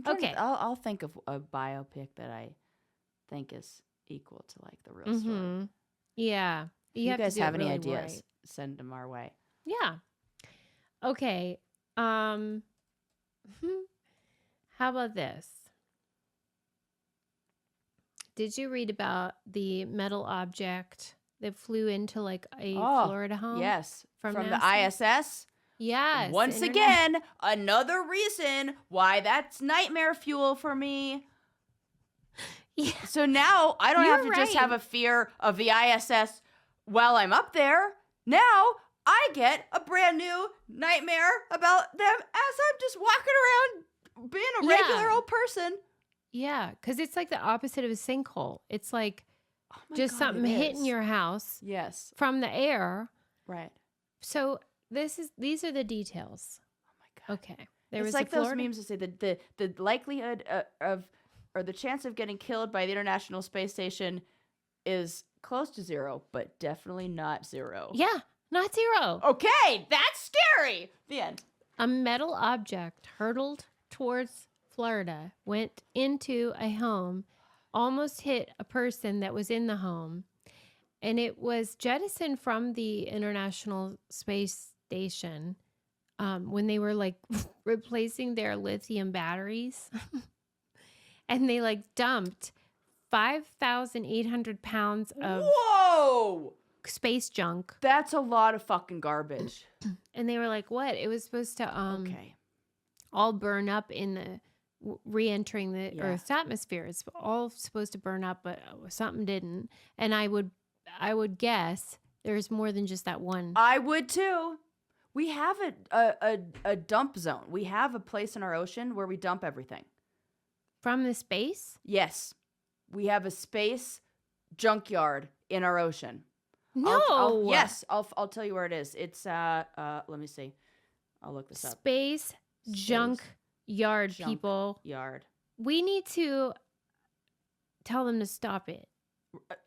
Okay. I'll think of a biopic that I think is equal to like the real story. Yeah. If you guys have any ideas, send them our way. Yeah. Okay. How about this? Did you read about the metal object that flew into like a Florida home? Yes. From the NASA? ISS? Yes. Once again, another reason why that's nightmare fuel for me. Yeah. So now I don't have to just have a fear of the ISS while I'm up there. Now I get a brand new nightmare about them as I'm just walking around being a regular old person. Yeah, because it's like the opposite of a sinkhole. It's like just something hitting your house. Yes. From the air. Right. So these are the details. Oh my God. Okay. It's like those memes that say the likelihood or the chance of getting killed by the International Space Station is close to zero, but definitely not zero. Yeah, not zero. Okay, that's scary. The end. A metal object hurtled towards Florida, went into a home, almost hit a person that was in the home, and it was jettisoned from the International Space Station when they were like replacing their lithium batteries. And they like dumped 5,800 pounds of space junk. That's a lot of fucking garbage. And they were like, what? It was supposed to all burn up in the re-entering the Earth's atmosphere. It's all supposed to burn up, but something didn't. And I would guess there's more than just that one. I would too. We have a dump zone. We have a place in our ocean where we dump everything. From the space? Yes. We have a space junkyard in our ocean. No. Yes. I'll tell you where it is. It's let me see. I'll look this up. Space junk yard, people. Yard. We need to tell them to stop it.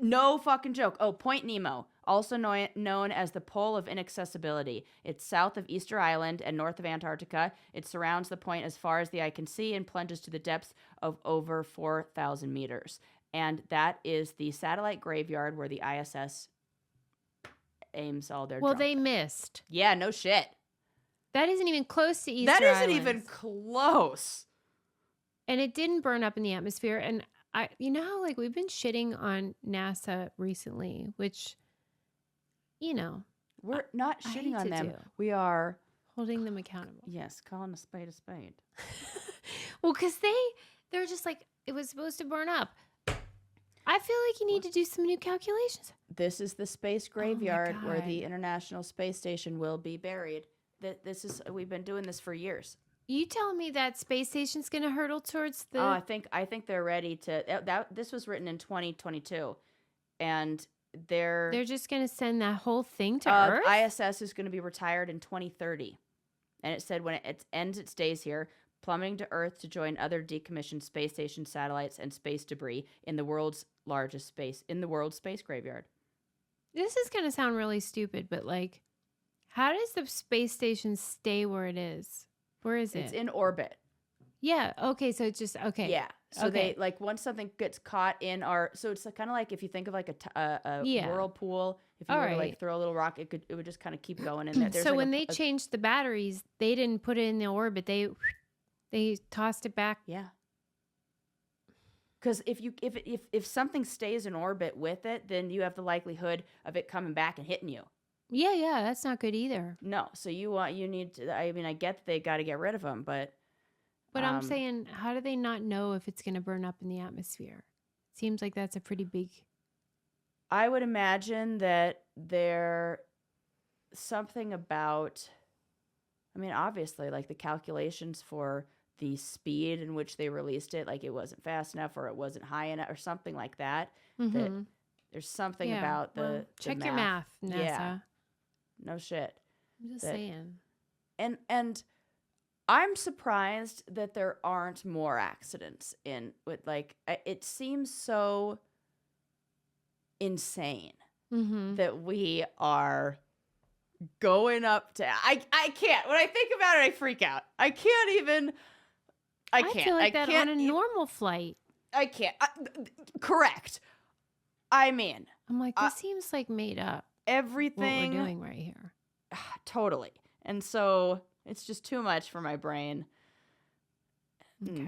No fucking joke. Oh, Point Nemo, also known as the Pole of Inaccessibility. It's south of Easter Island and north of Antarctica. It surrounds the point as far as the eye can see and plunges to the depths of over 4,000 meters. And that is the satellite graveyard where the ISS aims all their Well, junk. they missed. Yeah, no shit. That isn't even close to Easter That isn't Island. even close. And it didn't burn up in the atmosphere. And you know how like we've been shitting on NASA recently, which, we're not shitting on them. We are holding them accountable. Yes, calling a spade a spade. Well, because they're just like, it was supposed to burn up. I feel like you need to do some new calculations. This is the space graveyard where the God. International Space Station will be buried. We've been doing this for years. You telling me that space station's going to hurtle towards the... Oh, I think they're ready to. This was written in 2022, and They're just going to send that whole thing to Earth? ISS is going to be retired in 2030, and it said when it ends its days here, plummeting to Earth to join other decommissioned space station satellites and space debris in the world's space graveyard. This is going to sound really stupid, but like, how does the space station stay where it is? Where is it? It's in orbit. Yeah. Okay. So it's just, okay. Yeah. So Okay. they like once something gets caught in our, so it's kind of like if you think of like a Yeah. whirlpool, if you All were to right. like throw a little rock, it would just kind of keep going in there. There's So like when they changed the batteries, they didn't put it in the orbit. They tossed it back. yeah. Because if something stays in orbit with it, then you have the likelihood of it coming back and hitting you. Yeah. That's not good either. No, so you need to. I mean, I get that they got to get rid of them, but I'm saying, how do they not know if it's going to burn up in the atmosphere? Seems like that's a pretty big... I would imagine that there something about. I mean, obviously, like the calculations for the speed in which they released it, like it wasn't fast enough or it wasn't high enough or something like that. That there's something about the check your math, NASA. Yeah. No shit. I'm just saying. And I'm surprised that there aren't more accidents in with like it seems so insane that we are going up to I can't. When I think about it, I freak out. I can't even I can't. feel like that on a normal flight. I can't. Correct. I mean, I'm like, this seems like made up. Everything what we're doing right here. Totally. And so it's just too much for my brain. Okay.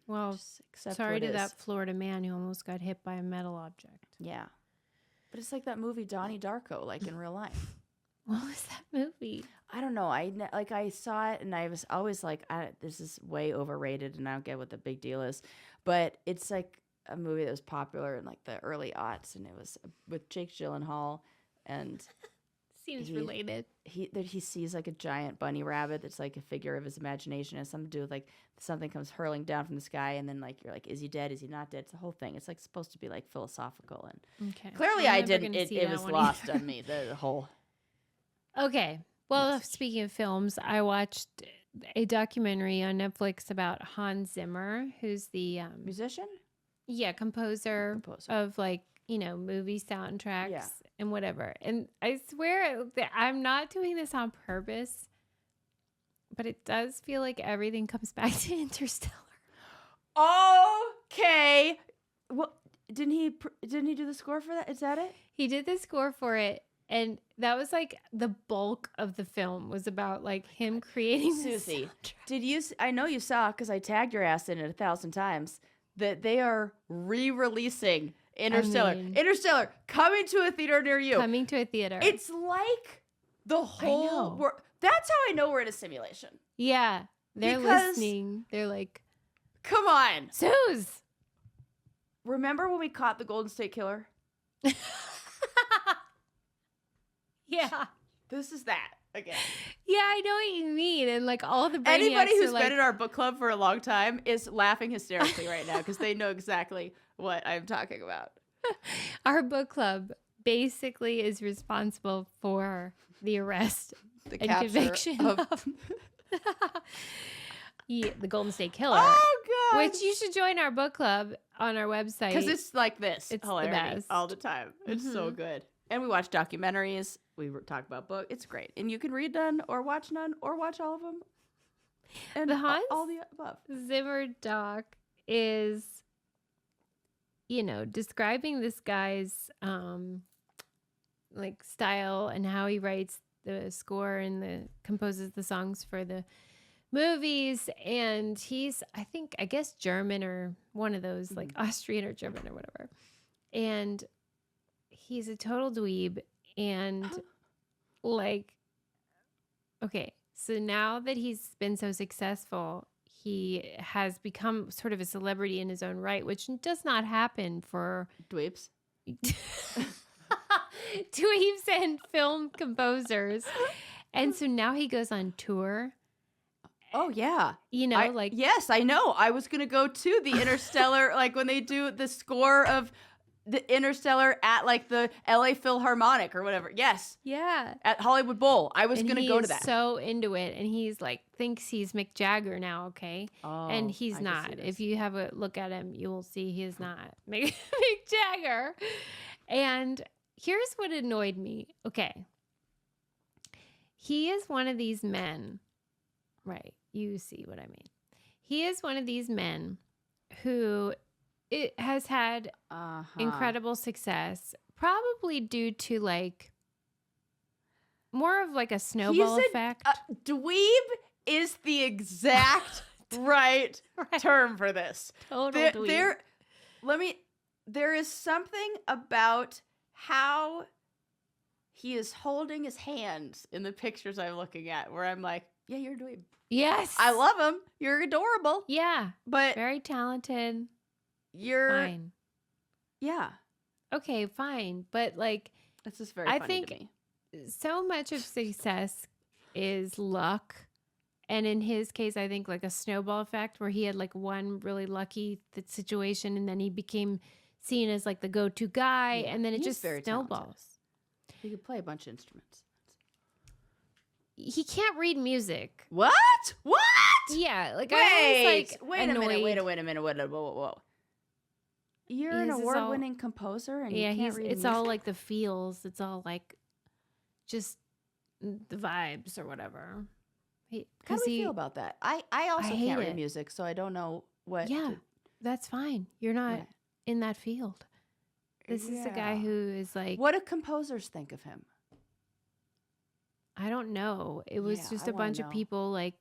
Well, sorry to that Florida man who almost got hit by a metal object. Yeah. But it's like that movie Donnie Darko, like in real life. What was that movie? I don't know. I saw it and I was always like, this is way overrated and I don't get what the big deal is. But it's like a movie that was popular in like the early aughts, and it was with Jake Gyllenhaal, and seems related. He sees like a giant bunny rabbit that's like a figure of his imagination. It has something to do with like something comes hurling down from the sky, and then like you're like, is he dead? Is he not dead? It's the whole thing. It's like supposed to be like philosophical, and clearly I didn't. It was lost on me. The whole. Okay. Well, speaking of films, I watched a documentary on Netflix about Hans Zimmer, who's the musician. Yeah, composer of like, movie soundtracks and whatever. And I swear that I'm not doing this on purpose, but it does feel like everything comes back to Interstellar. Okay. Well, didn't he do the score for that? Is that it? He did the score for it. And that was like the bulk of the film was about like him creating Susie, did you? I know you saw, because I tagged your ass in it 1,000 times, that they are re-releasing Interstellar. Interstellar coming to a theater near you. Coming to a theater. It's like the whole world. That's how I know we're in a simulation. Yeah, they're listening. They're like, "Come on, Suze." Remember when we caught the Golden State Killer? Yeah. This is that again. Yeah, I know what you mean. And like all the brainiacs anybody who's been in our book club for a long time is laughing hysterically right now because they know exactly what I'm talking about. Our book club basically is responsible for the arrest and conviction of the Golden State Killer. Oh, God. Which you should join our book club on our website. Because it's like this. It's hilarious the best. all the time. It's so good. And we watch documentaries. We talk about books. It's great. And you can read none or watch all of them. And the Hans all the above. Zimmer doc is, describing this guy's like style and how he writes the score and composes the songs for the movies. And he's, I guess German or one of those, like Austrian or German or whatever. And he's a total dweeb. And like, okay, so now that he's been so successful, he has become sort of a celebrity in his own right, which does not happen for Dweebs. dweebs and film composers. And so now he goes on tour. Oh, yeah. Yes, I know. I was going to go to the Interstellar, like when they do the score of the Interstellar at like the LA Philharmonic or whatever. Yes. Yeah. At Hollywood Bowl. I was going to go to that. So into it. And he's like, thinks he's Mick Jagger now. Okay. Oh, and he's not. If you have a look at him, you will see he is not Mick Jagger. And here's what annoyed me. Okay. He is one of these men. Right. You see what I mean. He is one of these men who has had incredible success, probably due to like more of like a snowball effect. Dweeb is the exact right term for this. Total dweeb. There is something about how he is holding his hands in the pictures I'm looking at where I'm like, yeah, you're a dweeb. Yes. I love him. You're adorable. Yeah. But very talented. You're fine. Yeah. Okay, fine. But like, it's just very funny to me. So much of success is luck. And in his case, I think like a snowball effect where he had like one really lucky situation and then he became seen as like the go-to guy. Yeah, and then it just snowballs. Talented. He could play a bunch of instruments. He can't read music. What? Yeah, like wait a minute. Whoa. You're an award-winning composer, and you can't read it's music? all like the feels. It's all like just the vibes or whatever. How do you feel about that? I also can't read music, so I don't know what. Yeah, that's fine. You're not in that field. This is a guy who is like. What do composers think of him? I don't know. It was just a bunch of people like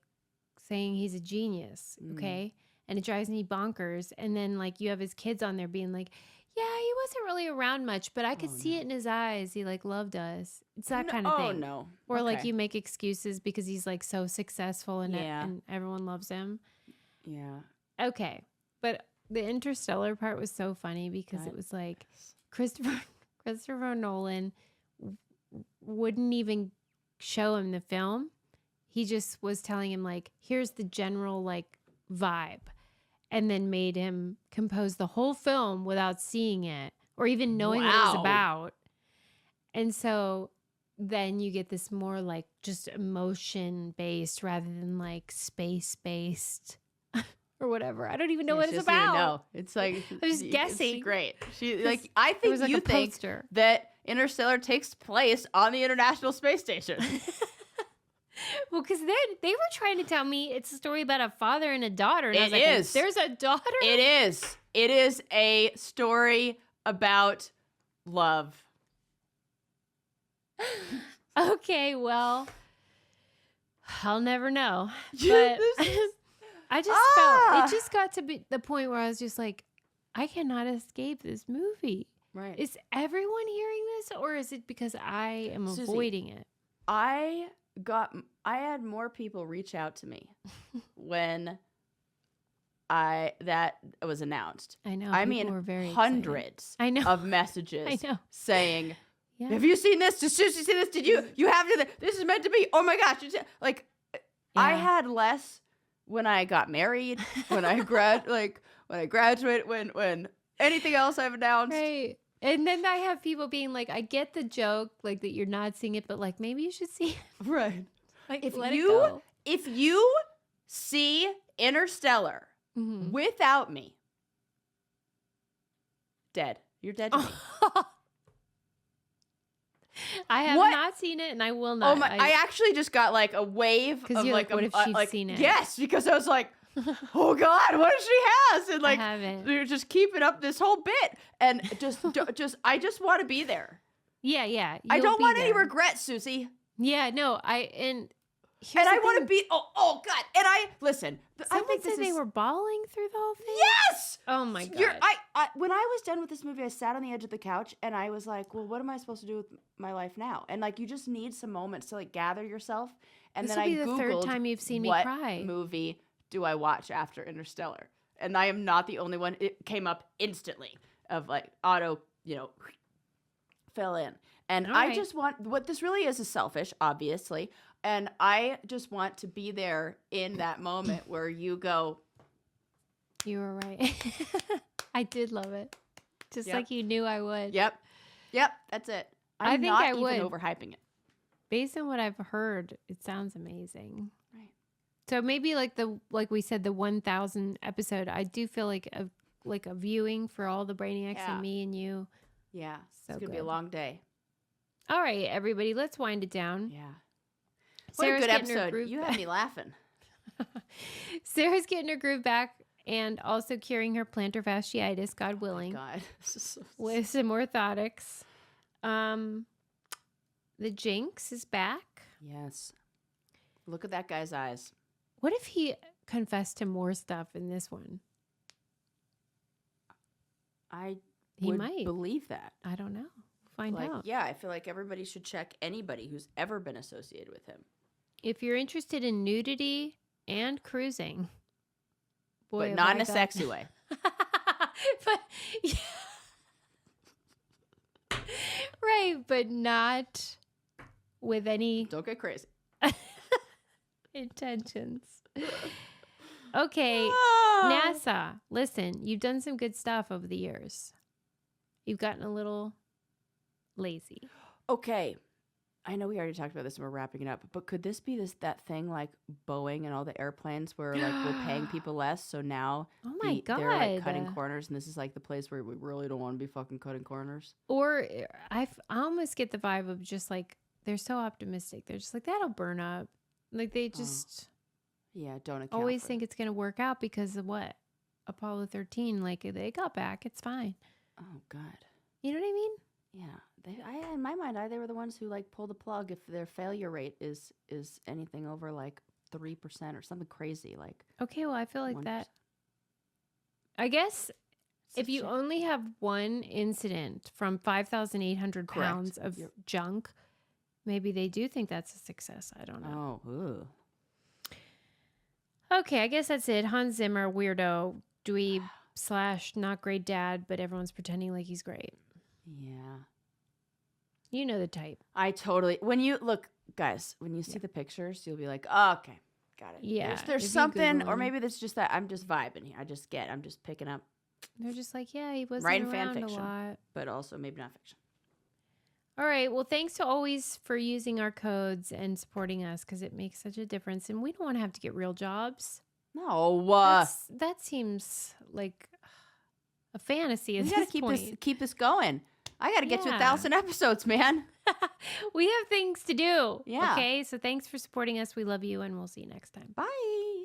saying he's a genius. Okay. And it drives me bonkers. And then like you have his kids on there being like, yeah, he wasn't really around much, but I could see it in his eyes. He like loved us. It's that kind of thing. Oh no. Or like you make excuses because he's like so successful and everyone loves him. Yeah. Okay. But the Interstellar part was so funny because it was like Christopher Nolan wouldn't even show him the film. He just was telling him like, here's the general like vibe, and then made him compose the whole film without seeing it or even knowing what it was about. And so then you get this more like just emotion based rather than like space based or whatever. I don't even know what it's about. No, it's like I was guessing. It's great. I think you think that Interstellar takes place on the International Space Station. Well, because then they were trying to tell me it's a story about a father and a daughter. And I was like, is. There's a daughter? It is. It is a story about love. Okay, well, I'll never know. But I just felt, it just got to be the point where I was just like, I cannot escape this movie. Right. Is everyone hearing this, or is it because I am Susie, avoiding it? I had more people reach out to me when that was announced. I know. I mean, were very hundreds of messages saying, have you seen this? Did Susie see this? Did you have to, this is meant to be, oh my gosh. Like, I had less when I got married, when I graduate, when anything else I've announced. Right. And then I have people being like, I get the joke, like that you're not seeing it, but like maybe you should see it. Right. Like if you see Interstellar without me, dead. You're dead to me. I have not seen it and I will not. Oh my, I actually just got like a wave of like, what if she's seen it? Yes, because I was like, oh God, what if she has? And like, you're just keeping up this whole bit, and I just want to be there. Yeah. I don't want any regrets, Susie. Yeah, no, I want to be. Oh God, and listen. Someone said they were bawling through the whole thing. Yes. Oh my God. When I was done with this movie, I sat on the edge of the couch and I was like, well, what am I supposed to do with my life now? And like, you just need some moments to like gather yourself. And this then will be I the Googled third time you've seen me what cry. Movie do I watch after Interstellar? And I am not the only one. It came up instantly of like auto, fill in. And All I right. just want, what this really is selfish, obviously. And I just want to be there in that moment where you go, You were right. I did love it. Just Yep. like you knew I would. yep, that's it. I I'm think not I even would. overhyping it. Based on what I've heard, it sounds amazing. Right. So maybe like we said, the 1000 episode, I do feel like a viewing for all the brainiacs Yeah. and me and you. Yeah. So It's going to be a good. long day. All right, everybody, let's wind it down. Yeah. What Sarah's a good getting her episode. groove You back. had me laughing. Sarah's getting her groove back and also curing her plantar fasciitis, God willing, God. This is so with some orthotics. The Jinx is back. Yes. Look at that guy's eyes. What if he confessed to more stuff in this one? I He would might. believe that. I don't know. Find Like, out. yeah, I feel like everybody should check anybody who's ever been associated with him. If you're interested in nudity and cruising, boy, But not in a sexy way. but yeah. Right, but not with any Don't get crazy. intentions. Okay, Ah. NASA, listen, you've done some good stuff over the years. You've gotten a little lazy. Okay. I know we already talked about this and we're wrapping it up, but could this be that thing like Boeing and all the airplanes where like we're paying people less, so now Oh my they're like God. cutting corners, and this is like the place where we really don't want to be fucking cutting corners? Or I almost get the vibe of just like they're so optimistic. They're just like, that'll burn up. Like they just Yeah, don't account always for think it's going to work out because of what? Apollo 13. Like they got back. It's fine. Oh God. You know what I mean? Yeah, in my mind, they were the ones who like pull the plug if their failure rate is anything over like 3% or something crazy. Like, Okay, well, I feel like 1%. that. I guess if you Such a- only have one incident from 5,800 Correct. pounds of You're- junk, maybe they do think that's a success. I don't know. ugh. Okay, I guess that's it. Hans Zimmer, weirdo, dweeb / not great dad, but everyone's pretending like he's great. Yeah, You know the type. I totally. When you look, guys, when you see the pictures, you'll be like, oh, okay, got it. Yeah, there's if you something, Google or him. maybe that's just that I'm just vibing here. I'm just picking up, They're just like, yeah, he wasn't Writing fan around a fiction. lot. but also maybe not fiction. All right. Well, thanks to always for using our codes and supporting us because it makes such a difference. And we don't want to have to get real jobs. No, That seems like a fantasy at we this gotta point. keep this going. I gotta get to Yeah. 1,000 episodes, man. We have things to do. Yeah. Okay. So thanks for supporting us. We love you and we'll see you next time. Bye.